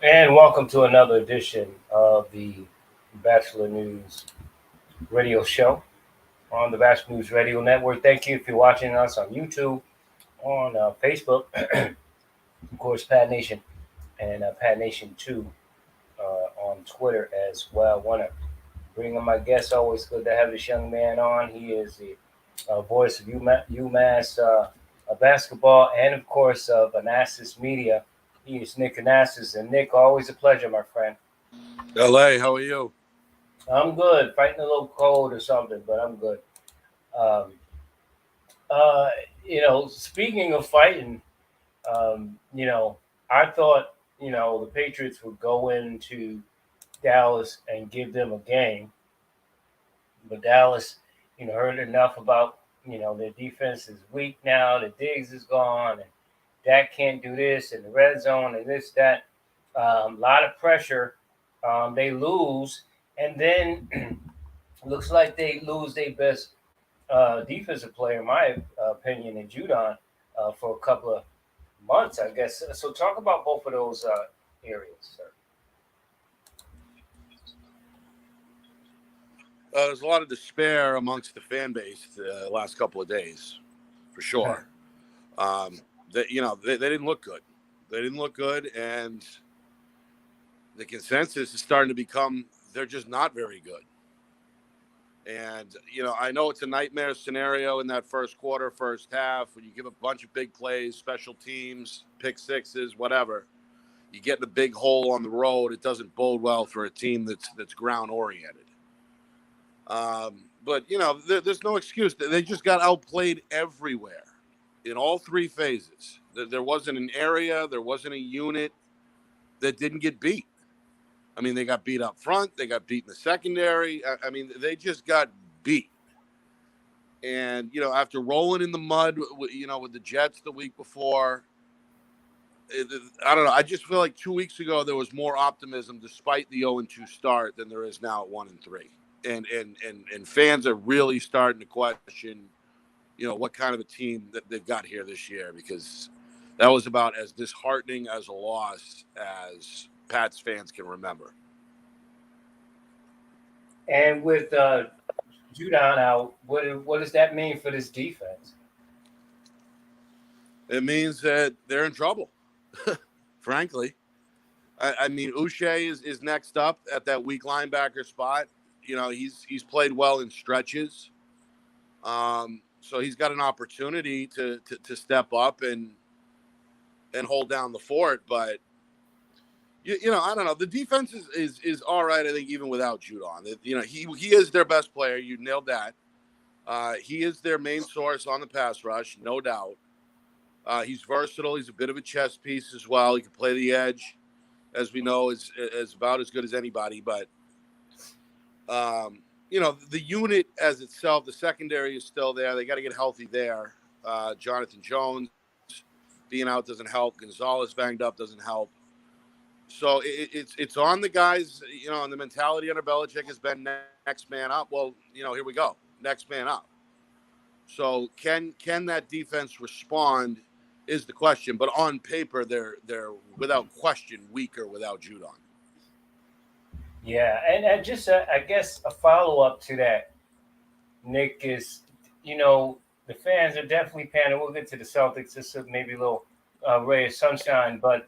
And welcome to another edition of the Bachelor News radio show on the Bachelor News Radio Network. Thank you if you're watching us on YouTube, on Facebook, of course, Pat Nation, and Pat Nation 2 on Twitter as well. I want to bring on my guest. Always good to have this young man on. He is the voice of UMass basketball and, of course, of Anastas Media. He is Nick Anastas. And, Nick, always a pleasure, my friend. LA, how are you? I'm good. Fighting a little cold or something, but I'm good. Um, Speaking of fighting, I thought, the Patriots would go into Dallas and give them a game, but Dallas, heard enough about, their defense is weak now. The Diggs is gone, and Dak can't do this, and the red zone, and this, that. A lot of pressure. They lose, and then looks like they lose their best defensive player, in my opinion, in Judon for a couple of months, I guess. So talk about both of those areas, sir. There's a lot of despair amongst the fan base the last couple of days, for sure. They didn't look good. They didn't look good, and the consensus is starting to become they're just not very good. And, I know it's a nightmare scenario in that first quarter, first half, when you give a bunch of big plays, special teams, pick sixes, whatever. You get in a big hole on the road. It doesn't bode well for a team that's ground oriented. But there's no excuse. They just got outplayed everywhere in all three phases. There wasn't an area, there wasn't a unit that didn't get beat. I mean, they got beat up front. They got beat in the secondary. I mean, they just got beat. And, after rolling in the mud, with the Jets the week before, I don't know. I just feel like 2 weeks ago there was more optimism despite the 0-2 start than there is now at 1-3. And fans are really starting to question, what kind of a team that they've got here this year, because that was about as disheartening as a loss as Pats fans can remember. And with Judon out, what does that mean for this defense? It means that they're in trouble, frankly. I mean, Uche is next up at that weak linebacker spot. He's played well in stretches. So he's got an opportunity to step up and hold down the fort. But, I don't know. The defense is all right, I think, even without Judon. He is their best player. You nailed that. He is their main source on the pass rush, no doubt. He's versatile. He's a bit of a chess piece as well. He can play the edge, as we know, is about as good as anybody. But, the unit as itself, the secondary is still there. They got to get healthy there. Jonathan Jones being out doesn't help. Gonzalez banged up doesn't help. So it's on the guys, and the mentality under Belichick has been next man up. Well, here we go. Next man up. So can that defense respond is the question. But on paper, they're without question weaker without Judon. Yeah, and just I guess a follow up to that, Nick, is the fans are definitely panning. We'll get to the Celtics, just maybe a little ray of sunshine, but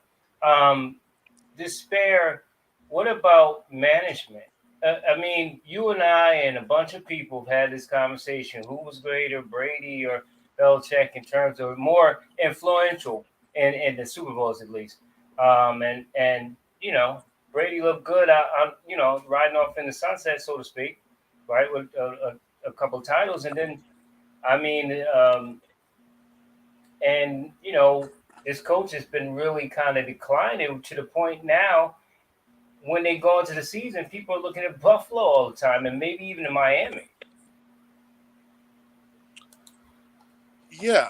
despair. What about management? I mean, you and I and a bunch of people have had this conversation. Who was greater, Brady or Belichick, in terms of more influential in the Super Bowls, at least? And Brady looked good. I'm riding off in the sunset, so to speak, right, with a couple of titles, and then I mean, and his coach has been really kind of declining to the point now when they go into the season, people are looking at Buffalo all the time, and maybe even in Miami. Yeah,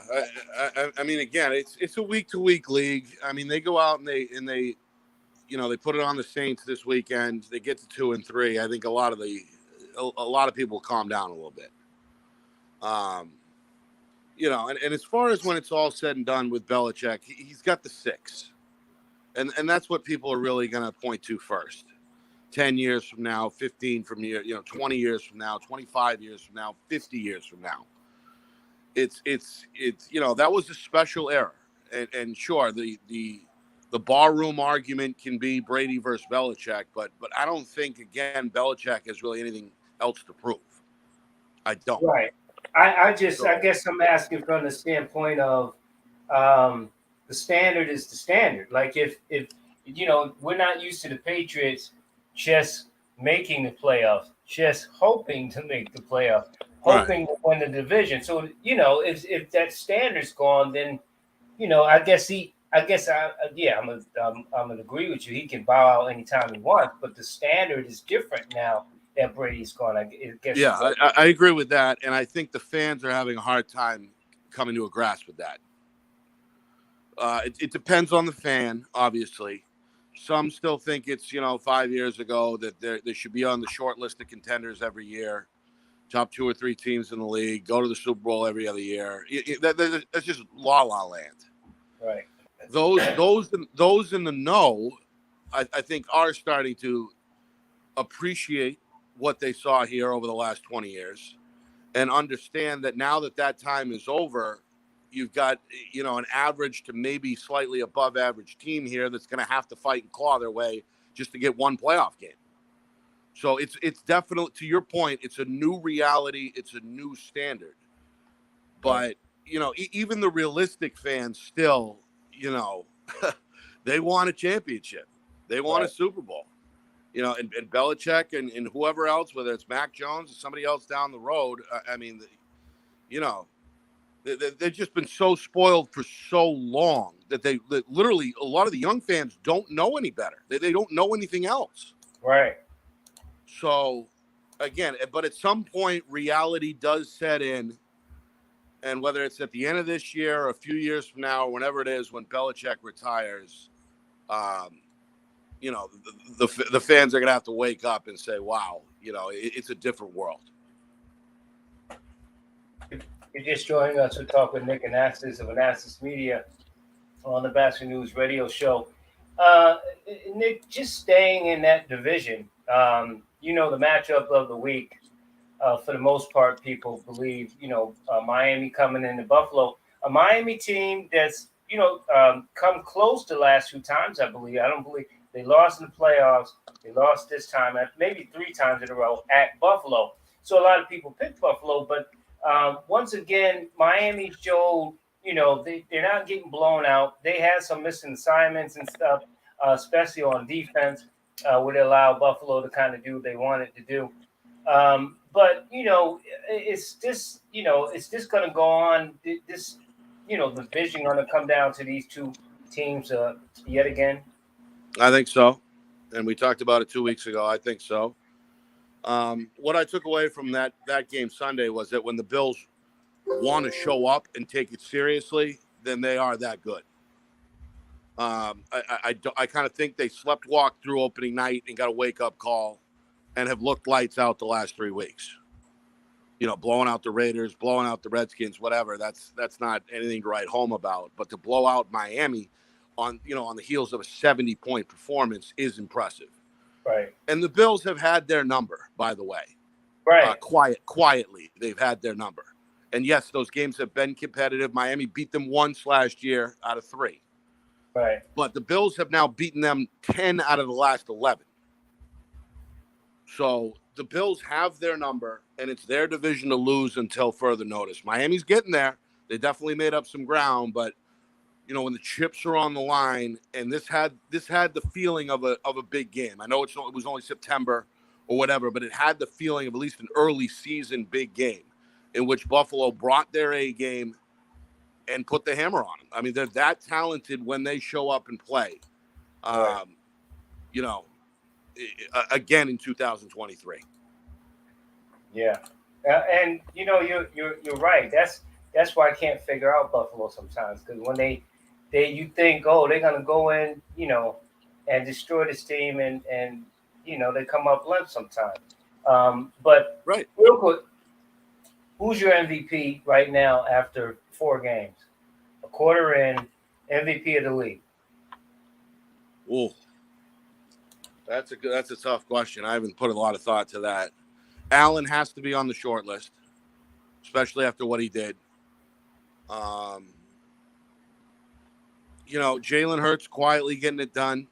I mean, again, it's a week-to-week league. I mean, they go out and they they put it on the Saints this weekend. They get to 2-3. I think a lot of people calm down a little bit. And as far as when it's all said and done with Belichick, he's got the 6. And that's what people are really going to point to first. 10 years from now, 15 from here, 20 years from now, 25 years from now, 50 years from now. It's that was a special era. And sure, the barroom argument can be Brady versus Belichick, but I don't think, again, Belichick has really anything else to prove. I don't. Right. I guess I'm asking from the standpoint of the standard is the standard. Like if we're not used to the Patriots just making the playoffs, just hoping to make the playoffs, Right. hoping to win the division. So if that standard's gone, then I guess I'm gonna agree with you. He can bow out anytime he wants, but the standard is different now that Brady's gone. I guess. Yeah, I agree with that, and I think the fans are having a hard time coming to a grasp with that. It depends on the fan, obviously. Some still think it's 5 years ago that they should be on the short list of contenders every year, top 2 or 3 teams in the league, go to the Super Bowl every other year. That's just la land. Right. Those in the know, I think, are starting to appreciate what they saw here over the last 20 years and understand that now that time is over, you've got an average to maybe slightly above average team here that's going to have to fight and claw their way just to get one playoff game. So it's definitely, to your point, it's a new reality, it's a new standard. But even the realistic fans still, they want a championship, they want a Super Bowl. And Belichick and whoever else, whether it's Mac Jones or somebody else down the road, I mean, they've just been so spoiled for so long that literally a lot of the young fans don't know any better. They don't know anything else. Right. So, again, but at some point, reality does set in. And whether it's at the end of this year or a few years from now, or whenever it is, when Belichick retires, the fans are going to have to wake up and say, wow, it's a different world. You're just joining us. We talk with Nick Anastas of Anastas Media on the Batchelor News radio show. Nick, just staying in that division, the matchup of the week, for the most part, people believe, Miami coming into Buffalo, a Miami team that's, come close to the last 2 times, I believe. I don't believe they lost in the playoffs. They lost this time, maybe 3 times in a row at Buffalo. So a lot of people picked Buffalo, but once again, Miami showed, they're not getting blown out. They had some missing assignments and stuff, especially on defense, where they allow Buffalo to kind of do what they wanted to do. But it's just going to go on. This, the vision going to come down to these 2 teams yet again. I think so, and we talked about it 2 weeks ago. I think so. What I took away from that game Sunday was that when the Bills want to show up and take it seriously, then they are that good. I kind of think they walked through opening night and got a wake-up call and have looked lights out the last 3 weeks. Blowing out the Raiders, blowing out the Redskins, whatever. That's not anything to write home about. But to blow out Miami on the heels of a 70-point performance is impressive. Right. And the Bills have had their number, by the way. Right. Quietly, they've had their number. And yes, those games have been competitive. Miami beat them once last year out of 3. Right. But the Bills have now beaten them 10 out of the last 11. So the Bills have their number, and it's their division to lose until further notice. Miami's getting there. They definitely made up some ground, but when the chips are on the line, and this had the feeling of a big game. I know it was only September or whatever, but it had the feeling of at least an early season big game in which Buffalo brought their A game and put the hammer on them. I mean, they're that talented when they show up and play. Right. Again in 2023. Yeah, and you're right. That's why I can't figure out Buffalo sometimes, because when you think, oh, they're gonna go in, and destroy this team, and they come up limp sometimes. But right. Real quick, who's your MVP right now after 4 games, a quarter in, MVP of the league? Oh, that's a tough question. I haven't put a lot of thought to that. Allen has to be on the short list, especially after what he did. Um, Jalen Hurts quietly getting it done.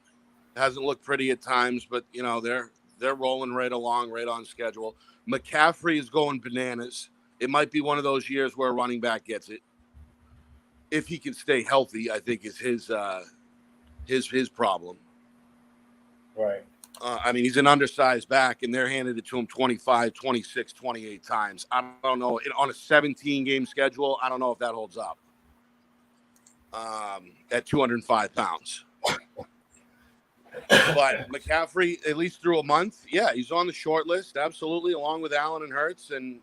Hasn't looked pretty at times, but they're rolling right along, right on schedule. McCaffrey is going bananas. It might be one of those years where a running back gets it if he can stay healthy. I think is his problem. Right. I mean, he's an undersized back, and they're handed it to him 25, 26, 28 times. I don't know. On a 17-game schedule, I don't know if that holds up at 205 pounds. But McCaffrey, at least through a month, yeah, he's on the short list, absolutely, along with Allen and Hurts, and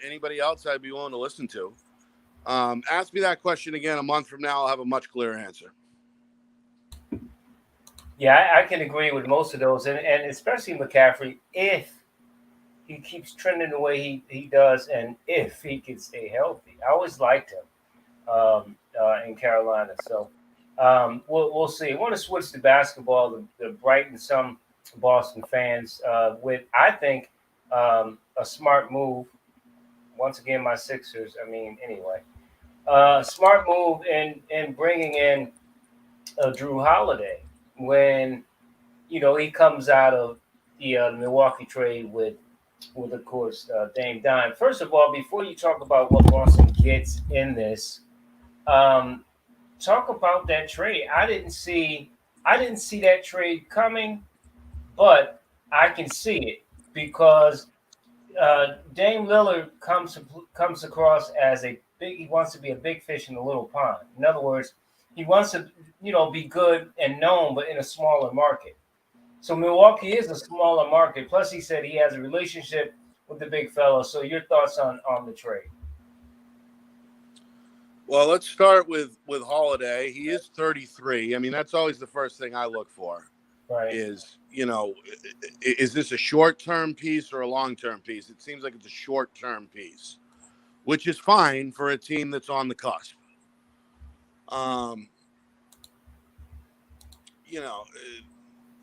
anybody else I'd be willing to listen to. Ask me that question again a month from now, I'll have a much clearer answer. Yeah, I can agree with most of those, and especially McCaffrey, if he keeps trending the way he does, and if he can stay healthy. I always liked him in Carolina, so we'll see. I want to switch to basketball to brighten some Boston fans with, I think, a smart move. Once again, my Sixers. I mean, anyway, smart move in bringing in Drew Holiday when he comes out of the Milwaukee trade with of course Dame Dime. First of all, before you talk about what Boston gets in this, um, talk about that trade. I didn't see that trade coming, but I can see it because Dame Lillard comes across as a big. He wants to be a big fish in a little pond. In other words, he wants to be good and known, but in a smaller market. So Milwaukee is a smaller market. Plus, he said he has a relationship with the big fella. So your thoughts on the trade? Well, let's start with Holiday. He is 33. I mean, that's always the first thing I look for. Right. Is this a short-term piece or a long-term piece? It seems like it's a short-term piece, which is fine for a team that's on the cusp. You know,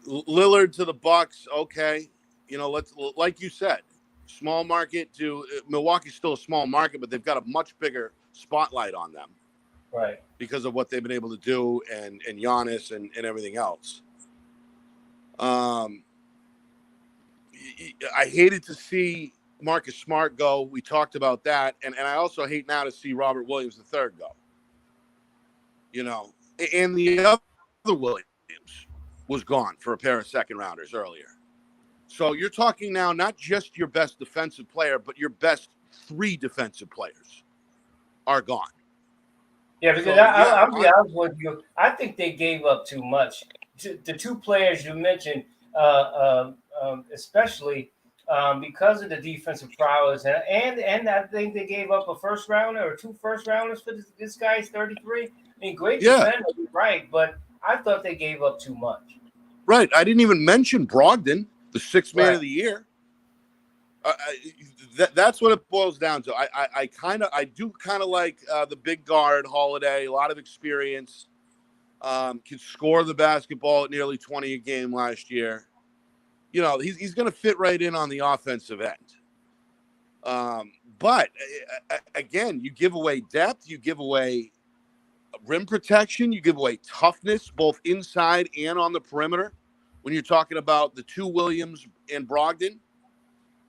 Lillard to the Bucks, okay. Let's, like you said, small market to Milwaukee's still a small market, but they've got a much bigger spotlight on them, Right. because of what they've been able to do and Giannis and everything else. I hated to see Marcus Smart go. We talked about that, and I also hate now to see Robert Williams III go. And the other Williams was gone for a pair of second rounders earlier. So you're talking now not just your best defensive player, but your best three defensive players are gone. Yeah, because I'll be honest with you. I think they gave up too much. The two players you mentioned, especially because of the defensive prowess, and I think they gave up a first rounder or two first rounders for this guy's 33. I mean, great defender, right? But I thought they gave up too much. Right. I didn't even mention Brogdon, the sixth man of the year. That's what it boils down to. I do kind of like the big guard Holiday. A lot of experience. Can score the basketball at nearly 20 a game last year. He's going to fit right in on the offensive end. But again, you give away depth, you give away rim protection, you give away toughness, both inside and on the perimeter. When you're talking about the two Williams and Brogdon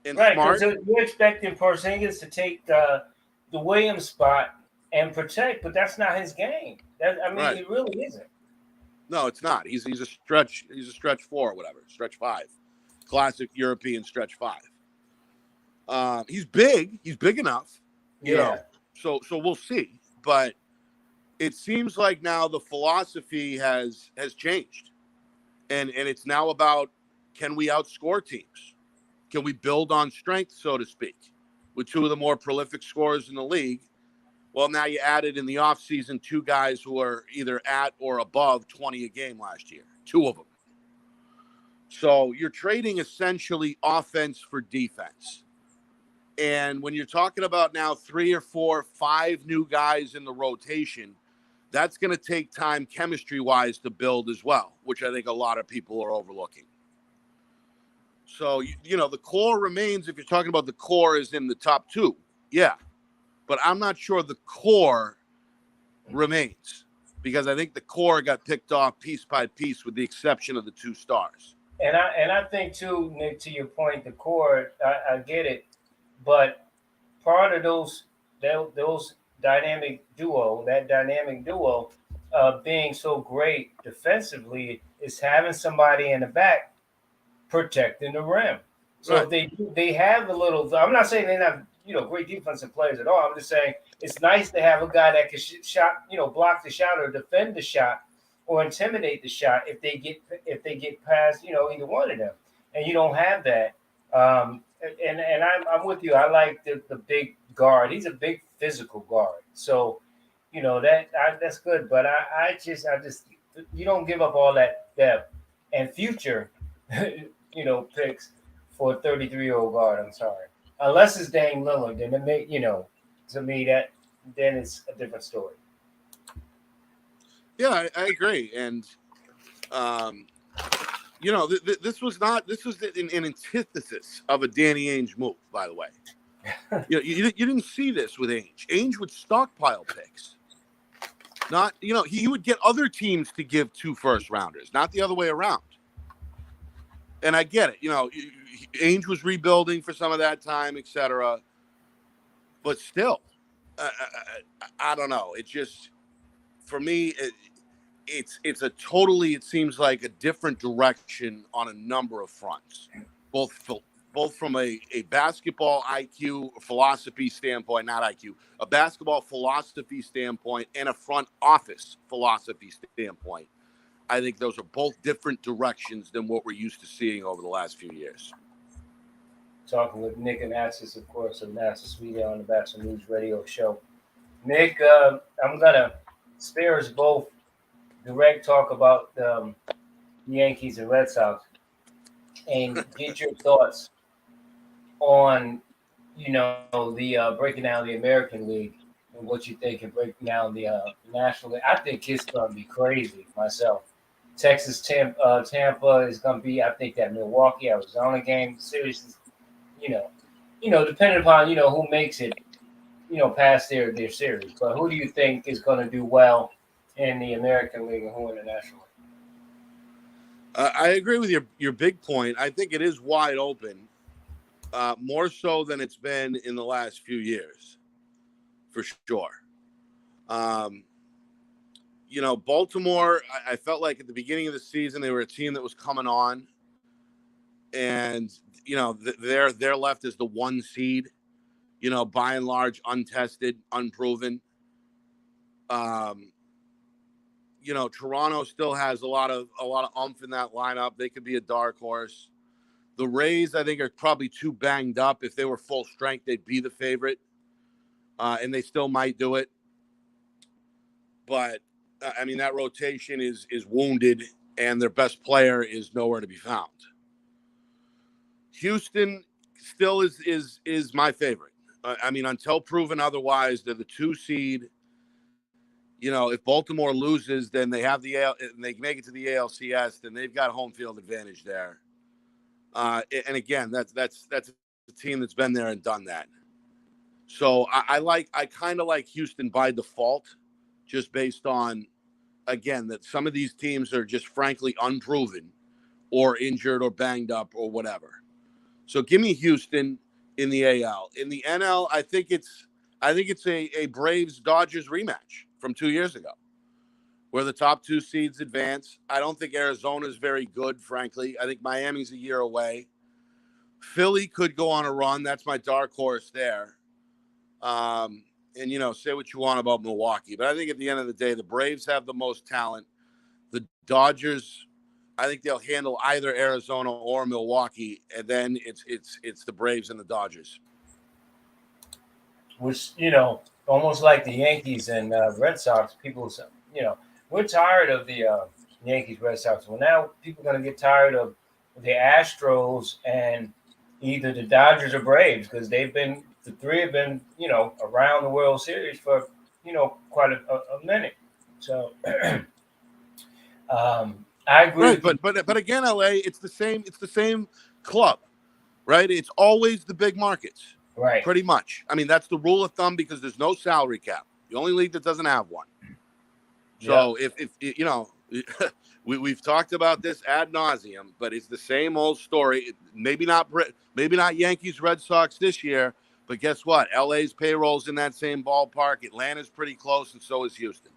and right, Smart, because you're expecting Porzingis to take the Williams spot and protect, but that's not his game. It really isn't. No, it's not. He's a stretch. He's a stretch four or whatever, stretch five, classic European stretch five. He's big. He's big enough. So we'll see. But it seems like now the philosophy has changed, and it's now about, can we outscore teams? Can we build on strength, so to speak, with two of the more prolific scorers in the league? Well, now you added in the offseason two guys who are either at or above 20 a game last year, two of them. So you're trading essentially offense for defense. And when you're talking about now 3 or 4, 5 new guys in the rotation, That's going to take time chemistry-wise to build as well, which I think a lot of people are overlooking. So, the core remains, if you're talking about the core is in the top two. Yeah. But I'm not sure the core remains because I think the core got picked off piece by piece with the exception of the two stars. And I think too, Nick, to your point, the core, I get it, but part of those dynamic duo, being so great defensively is having somebody in the back protecting the rim. So Right. if they have a little. I'm not saying they're not great defensive players at all. I'm just saying it's nice to have a guy that can shot block the shot or defend the shot or intimidate the shot if they get past either one of them, and you don't have that. And I'm with you. I like the big guard. He's a big physical guard. So that's good. But I just you don't give up all that depth and future picks for a 33-year-old guard. I'm sorry, unless it's Dame Lillard, then it may to me that then it's a different story. Yeah, I agree. And this was an antithesis of a Danny Ainge move, by the way. You didn't see this with Ainge. Ainge would stockpile picks. Not, he would get other teams to give 2 first-rounders, not the other way around. And I get it. Ainge was rebuilding for some of that time, etc. But still, I don't know. It just, for me, it's a totally, it seems like a different direction on a number of fronts, both from a basketball IQ philosophy standpoint, not IQ, a basketball philosophy standpoint and a front office philosophy standpoint. I think those are both different directions than what we're used to seeing over the last few years. Talking with Nick and Axis, of course, of Master Sweet on the Batchelor News Radio Show. Nick, I'm gonna spare us both direct talk about the Yankees and Red Sox and get your thoughts on the breaking down the American League and what you think of breaking down the National League. I think it's gonna be crazy myself. Texas Tampa is gonna be. I think that Milwaukee Arizona game series is, depending upon who makes it past their series. But who do you think is going to do well in the American League and who in the National League? I agree with your big point. I think it is wide open, more so than it's been in the last few years, for sure. Baltimore, I felt like at the beginning of the season they were a team that was coming on, and they're left as the 1 seed. By and large, untested, unproven. Toronto still has a lot of oomph in that lineup. They could be a dark horse. The Rays, I think, are probably too banged up. If they were full strength, they'd be the favorite, and they still might do it. But that rotation is wounded, and their best player is nowhere to be found. Houston still is my favorite. Until proven otherwise, they're the 2 seed. If Baltimore loses, then they have and they make it to the ALCS, then they've got home field advantage there. And again, that's a team that's been there and done that. So I kind of like Houston by default, just based on, again, that some of these teams are just frankly unproven or injured or banged up or whatever. So give me Houston in the AL. In the NL, I think it's a Braves-Dodgers rematch from 2 years ago, where the top 2 seeds advance. I don't think Arizona is very good, frankly. I think Miami's a year away. Philly could go on a run. That's my dark horse there. And, say what you want about Milwaukee. But I think at the end of the day, the Braves have the most talent. The Dodgers, I think they'll handle either Arizona or Milwaukee, and then it's the Braves and the Dodgers. Which, almost like the Yankees and Red Sox, people, we're tired of the Yankees, Red Sox. Well, now people are going to get tired of the Astros and either the Dodgers or Braves because the 3 have been, around the World Series for, quite a minute. So I agree Right, with you. but again, LA, it's the same. It's the same club, right? It's always the big markets, Right. pretty much. I mean, that's the rule of thumb because there's no salary cap. The only league that doesn't have one. Yep. So if you know, we've talked about this ad nauseum, but it's the same old story. Maybe not Yankees, Red Sox this year, but guess what? LA's payroll's in that same ballpark. Atlanta's pretty close, and so is Houston.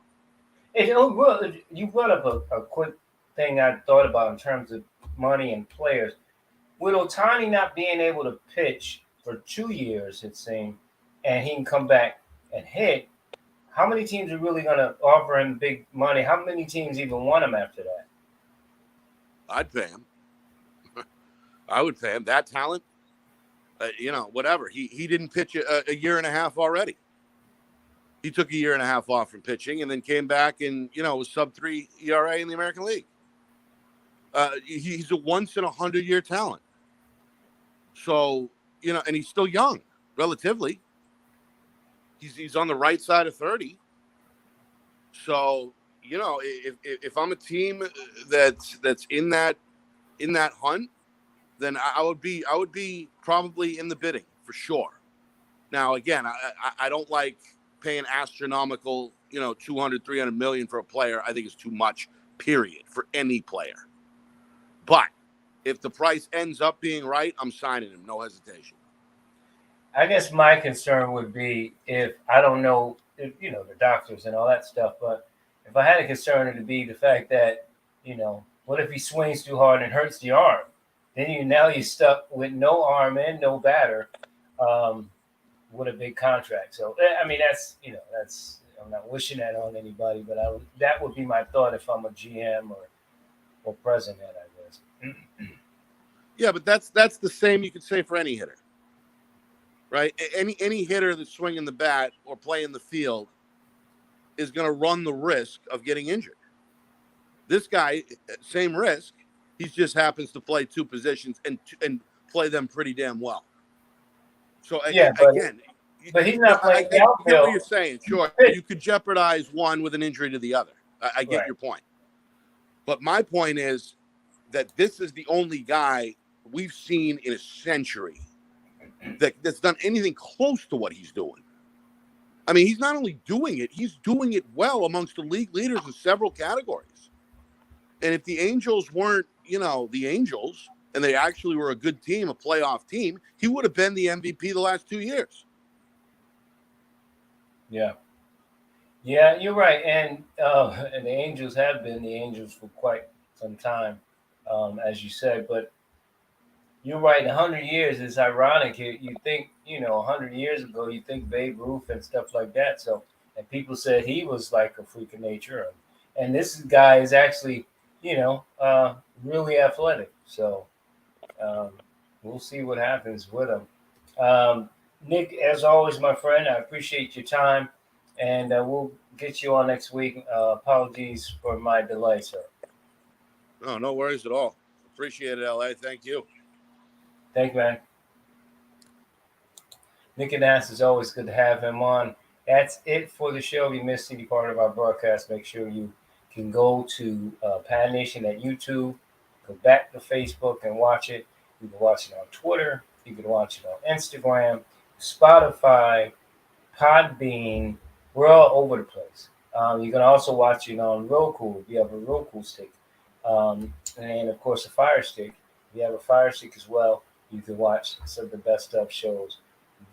Well, you brought up a quick thing I thought about in terms of money and players. With Otani not being able to pitch for 2 years, it seemed, and he can come back and hit, how many teams are really going to offer him big money? How many teams even want him after that? I'd pay him. I would pay him that talent. Whatever. He didn't pitch a year and a half already. He took a year and a half off from pitching and then came back and was sub-3 ERA in the American League. He's a once in 100-year talent. So and he's still young, relatively. He's on the right side of 30. So if I'm a team that's in that hunt, then I would be probably in the bidding for sure. Now, again, I don't like paying astronomical, 200, 300 million for a player. I think it's too much, period, for any player. But if the price ends up being right, I'm signing him, no hesitation. I guess my concern would be if I don't know, if, the doctors and all that stuff, but if I had a concern, it'd be the fact that, what if he swings too hard and hurts the arm? Then you're stuck with no arm and no batter, with a big contract. So I mean, that's I'm not wishing that on anybody, but that would be my thought if I'm a GM or president, I guess. Yeah, but that's the same you could say for any hitter, right? Any hitter that's swinging the bat or playing the field is going to run the risk of getting injured. This guy, same risk. He just happens to play two positions and play them pretty damn well. So Yeah, again, but he's not I playing get what outfield. you're saying. Sure, you could jeopardize one with an injury to the other. I get Right. your point. But my point is that this is the only guy we've seen in a century that's done anything close to what he's doing. I mean, he's not only doing it, he's doing it well amongst the league leaders in several categories. And if the Angels weren't, the Angels, and they actually were a good team, a playoff team, he would have been the MVP the last 2 years. Yeah. Yeah, you're right, and the Angels have been the Angels for quite some time, as you said. But you're right. 100 years is ironic. You think 100 years ago, you think Babe Ruth and stuff like that. So, and people said he was like a freak of nature, and this guy is actually really athletic. So um, we'll see what happens with him. Nick, as always, my friend, I appreciate your time, and we'll get you on next week. Apologies for my delay, sir. No worries at all. Appreciate it, LA. Thank you. Thank you, man. Nick and Nass is always good to have him on. That's it for the show. If you missed any part of our broadcast, make sure you can go to Pan Nation at YouTube, go back to Facebook and watch it. You can watch it on Twitter. You can watch it on Instagram, Spotify, Podbean. We're all over the place. You can also watch it on Roku if you have a Roku stick. And of course, a Fire Stick. If you have a Fire Stick as well, you can watch some of the best of shows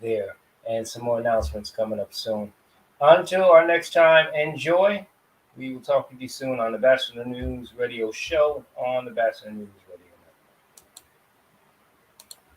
there. And some more announcements coming up soon. Until our next time, enjoy. We will talk to you soon on the Batchelor News Radio Show on the Batchelor News